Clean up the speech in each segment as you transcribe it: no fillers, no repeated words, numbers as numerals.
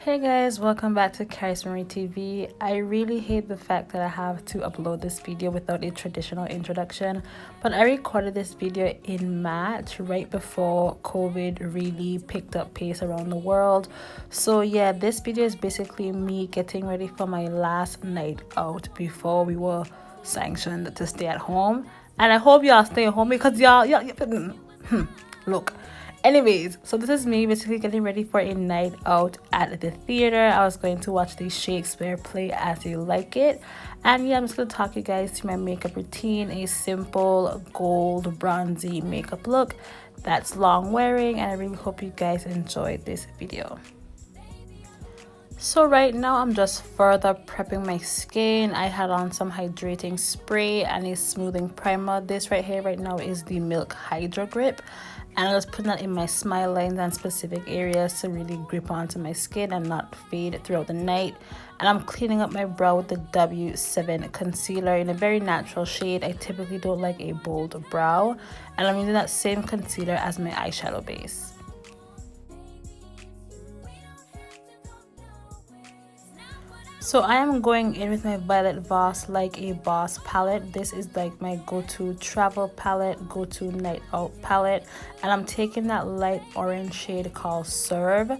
Hey guys, welcome back to CharisMarieTv. I really hate the fact that I have to upload this video without a traditional introduction, but I recorded this video in March right before COVID really picked up pace around the world. So yeah, this video is basically me getting ready for my last night out before we were sanctioned to stay at home. And I hope y'all stay at home because y'all look. Anyways, so this is me basically getting ready for a night out at the theater. I was going to watch the Shakespeare play As You Like It. And yeah, I'm just going to talk you guys through my makeup routine. A simple gold bronzy makeup look that's long wearing. And I really hope you guys enjoyed this video. So right now I'm just further prepping my skin. I had on some hydrating spray and a smoothing primer. This right here right now is the Milk Hydrogrip. And I was putting that in my smile lines and specific areas to really grip onto my skin and not fade throughout the night. And I'm cleaning up my brow with the W7 concealer in a very natural shade. I typically don't like a bold brow. And I'm using that same concealer as my eyeshadow base. So I am going in with my Violet Voss Like a Boss palette. This is like my go-to travel palette, go-to night out palette. And I'm taking that light orange shade called Serve.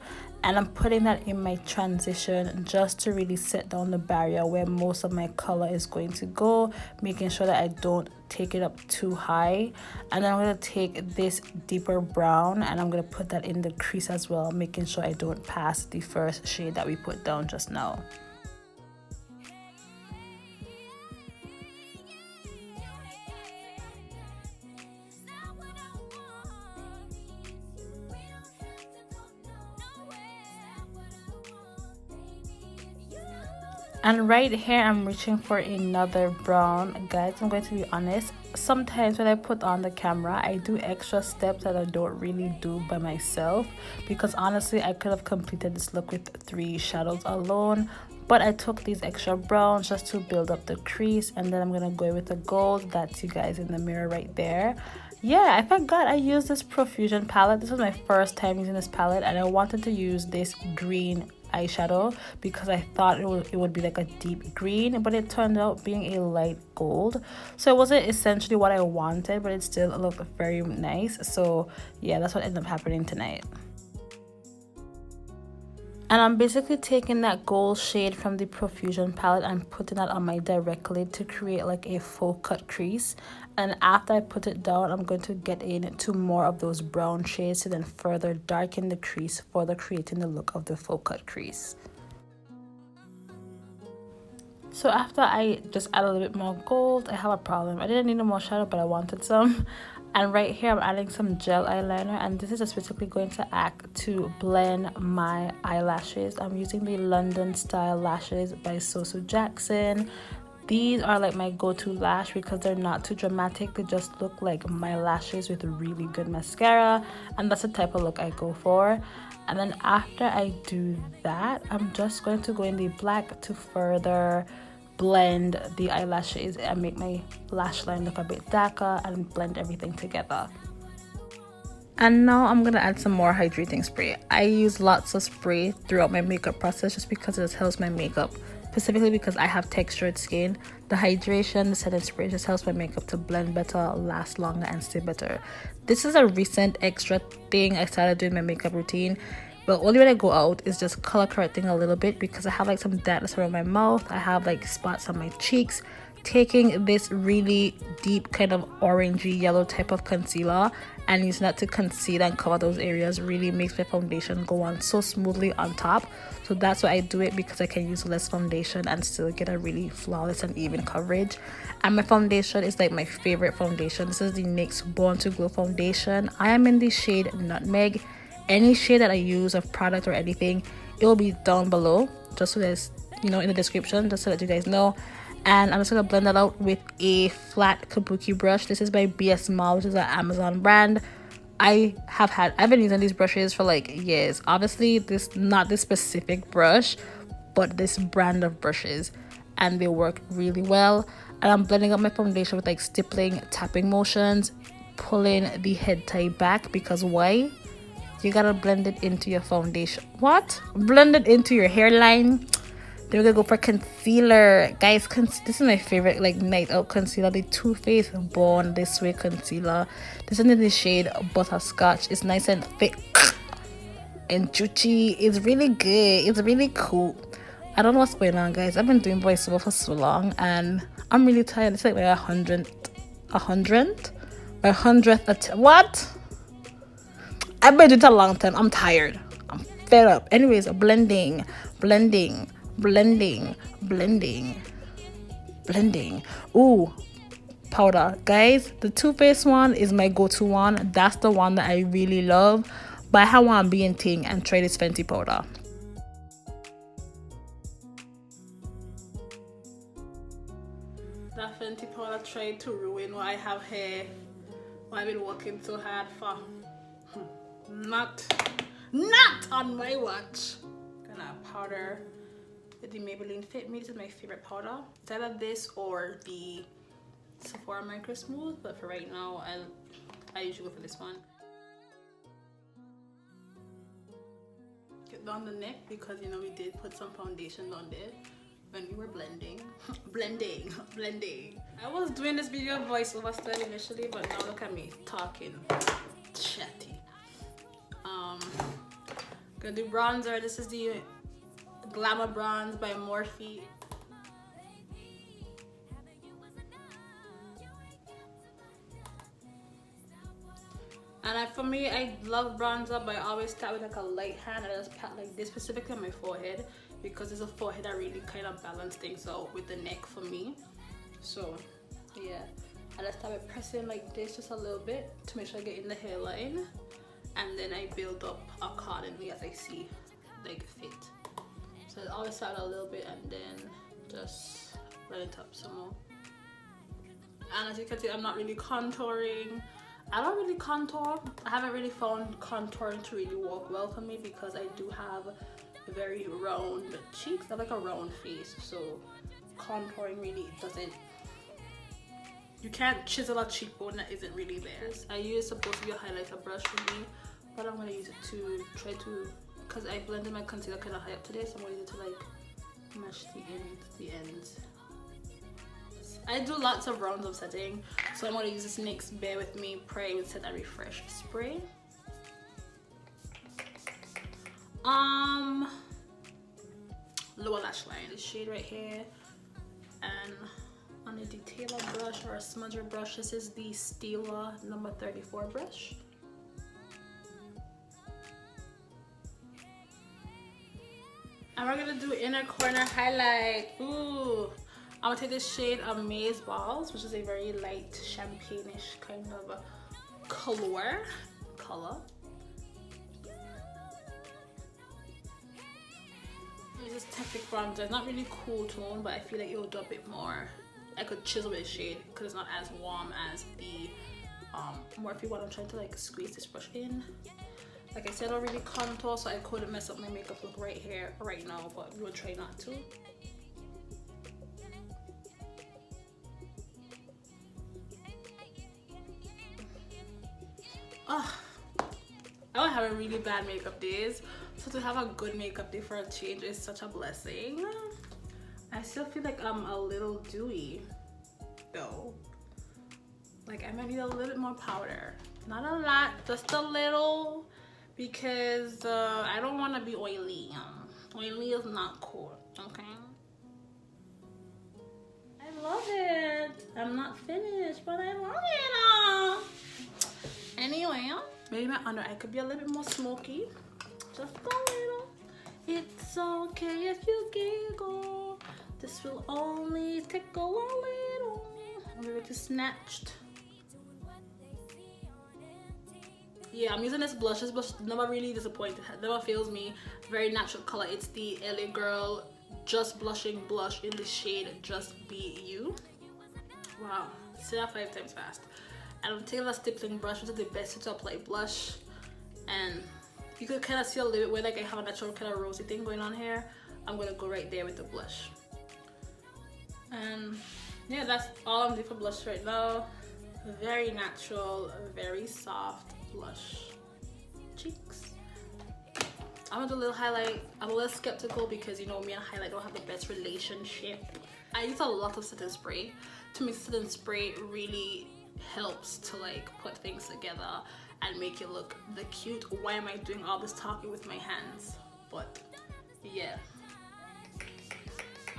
And I'm putting that in my transition just to really set down the barrier where most of my color is going to go. Making sure that I don't take it up too high. And then I'm going to take this deeper brown and I'm going to put that in the crease as well. Making sure I don't pass the first shade that we put down just now. And right here I'm reaching for another brown. Guys, I'm going to be honest, sometimes when I put on the camera I do extra steps that I don't really do by myself, because honestly I could have completed this look with 3 shadows alone, but I took these extra browns just to build up the crease. And then I'm gonna go with the gold. That's you guys in the mirror right there. Yeah, I forgot I used this Profusion palette. This was my first time using this palette, and I wanted to use this green eyeshadow because I thought it would be like a deep green, but it turned out being a light gold. So it wasn't essentially what I wanted, but it still looked very nice. So yeah, that's what ended up happening tonight. And I'm basically taking that gold shade from the Profusion palette and putting that on my direct lid to create like a full cut crease. And after I put it down, I'm going to get into more of those brown shades to then further darken the crease, further creating the look of the full cut crease. So after I just add a little bit more gold, I have a problem. I didn't need no more shadow, but I wanted some. And right here I'm adding some gel eyeliner, and this is just basically going to act to blend my eyelashes. I'm using the London Style lashes by SOSU Jackson. These are like my go-to lash because they're not too dramatic. They just look like my lashes with really good mascara, and that's the type of look I go for. And then after I do that, I'm just going to go in the black to further blend the eyelashes and make my lash line look a bit darker and blend everything together. And now I'm gonna add some more hydrating spray. I use lots of spray throughout my makeup process just because it just helps my makeup, specifically because I have textured skin. The hydration, the setting spray just helps my makeup to blend better, last longer, and stay better. This is a recent extra thing I started doing my makeup routine. But only when I go out is just color correcting a little bit because I have like some darkness around my mouth. I have like spots on my cheeks. Taking this really deep kind of orangey yellow type of concealer and using that to conceal and cover those areas really makes my foundation go on so smoothly on top. So that's why I do it, because I can use less foundation and still get a really flawless and even coverage. And my foundation is like my favorite foundation. This is the NYX Born to Glow foundation. I am in the shade Nutmeg. Any shade that I use of product or anything, it will be down below, just so there's, in the description, just so that you guys know. And I'm just gonna blend that out with a flat kabuki brush. This is by BS Mall, which is an Amazon brand. I've been using these brushes for like years. Obviously not this specific brush, but this brand of brushes, and they work really well. And I'm blending up my foundation with like stippling tapping motions, pulling the head tie back, because why? you gotta blend it into your foundation. What? Blend it into your hairline. Then we're gonna go for concealer, guys. This is my favorite like night out concealer, the Too Faced Born This Way concealer. This is in the shade Butterscotch. It's nice and thick and juicy. It's really good. It's really cool. I don't know what's going on, guys. I've been doing voiceover for so long and I'm really tired. It's like my 100th what? I've been doing it a long time. I'm tired. I'm fed up. Anyways, blending. Ooh, powder, guys. The Too Faced one is my go-to one. That's the one that I really love. But I have one being thing and try this Fenty powder. That Fenty powder tried to ruin what I have here. What I've been working so hard for. Not on my watch. Gonna powder with the Maybelline Fit Me. This is my favorite powder. It's either this or the Sephora Micro Smooth, but for right now, I usually go for this one. Get down the neck because you know we did put some foundation on there when we were blending. blending. I was doing this video voiceover style initially, but now look at me talking chatty. Gonna do bronzer. This is the Glamabronze by Morphe. And for me, I love bronzer, but I always start with like a light hand. I just pat like this, specifically on my forehead, because it's a forehead that really kind of balance things out with the neck for me. So yeah, I just start with pressing like this just a little bit to make sure I get in the hairline, and then I build up accordingly as I see like fit. So I always start a little bit and then just blend it up some more. And as you can see, I'm not really contouring. I don't really contour. I haven't really found contouring to really work well for me because I do have very round cheeks. I have like a round face, so contouring really doesn't. You can't chisel a cheekbone that isn't really there. I use supposed to be a highlighter brush for me, but I'm gonna use it to try to, because I blended my concealer kind of high up today, so I'm gonna use it to like match the ends. I do lots of rounds of setting, so I'm going to use this NYX Bear With Me Pray with Set and Refresh spray. Lower lash line, this shade right here, and on a detailer brush or a smudger brush, this is the Stila number 34 brush. And we're gonna do inner corner highlight. Ooh. I'm gonna take this shade Amaze Balls, which is a very light champagne-ish kind of color. This is Technic bronzer. It's not really cool tone, but I feel like it will do a bit more. I could chisel with this shade because it's not as warm as the Morphe one. I'm trying to like squeeze this brush in. Like I said, I don't really contour, so I couldn't mess up my makeup look right here, right now, but we will try not to. Oh, I don't have a really bad makeup days, so to have a good makeup day for a change is such a blessing. I still feel like I'm a little dewy though. Like I might need a little bit more powder. Not a lot, just a little, because I don't want to be oily. Oily is not cool, okay? I love it. I'm not finished, but I love it. Anyway, maybe my under eye could be a little bit more smoky. Just a little. It's okay if you giggle. This will only tickle a little. I'm going to snatched. Yeah, I'm using this blush. This blush never really disappointed. Never fails me. Very natural color. It's the LA Girl Just Blushing Blush in the shade Just Be You. Wow. Say that 5 times fast. And I'm taking a stippling brush, which is the best to apply blush. And you could kind of see a little bit where like I have a natural kind of rosy thing going on here. I'm gonna go right there with the blush. And yeah, that's all I'm doing for blush right now. Very natural, very soft blush. cheeks. I'm gonna do a little highlight. I'm a little skeptical because, you know, me and highlight don't have the best relationship. I use a lot of setting spray. To me, setting spray really helps to like put things together and make it look the cute. Why am I doing all this talking with my hands? But yeah,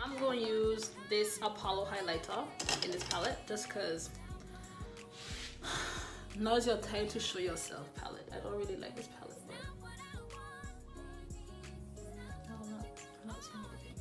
I'm going to use this Apollo highlighter in this palette just because now's your time to show yourself palette. I don't really like this palette, but I'm not seeing anything.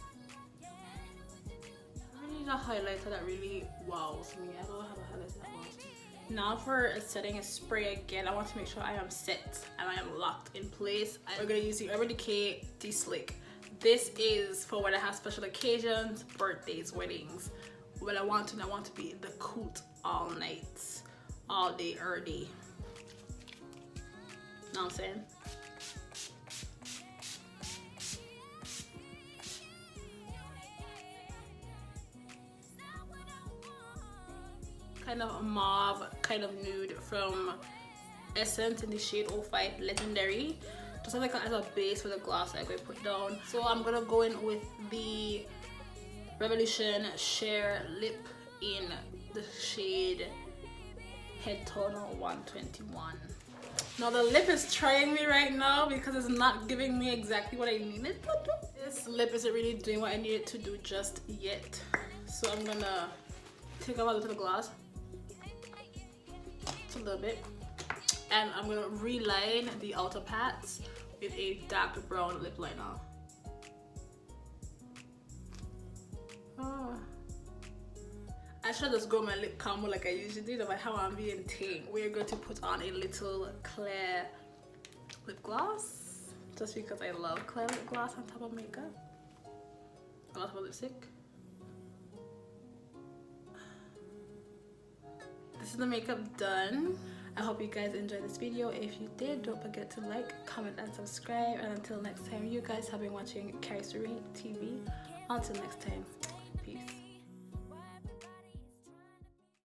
I need a highlighter that really wows me. I don't have a highlighter that wows me. Now for setting a spray again, I want to make sure I am set and I am locked in place. We're going to use the Decay De-Slick. This is for when I have special occasions, birthdays, weddings. When I want to be the coot all night, all day, every day. Know what I'm saying? Kind of a mauve, kind of nude from Essence in the shade 05 Legendary. Just like as a base for the gloss I'm going to put down. So I'm gonna go in with the Revolution Sheer Lip in the shade Head Toner 121. Now the lip is trying me right now because it's not giving me exactly what I needed to do. This lip isn't really doing what I needed to do just yet. So I'm gonna take off a little gloss. Just a little bit. And I'm gonna reline the outer parts with a dark brown lip liner. I should just go my lip camo like I usually do, but how I'm being tame. We're going to put on a little clear lip gloss, just because I love clear lip gloss on top of makeup. On top of lipstick. This is the makeup done. I hope you guys enjoyed this video. If you did, don't forget to like, comment, and subscribe. And until next time, you guys have been watching CharisMarieTv. Until next time.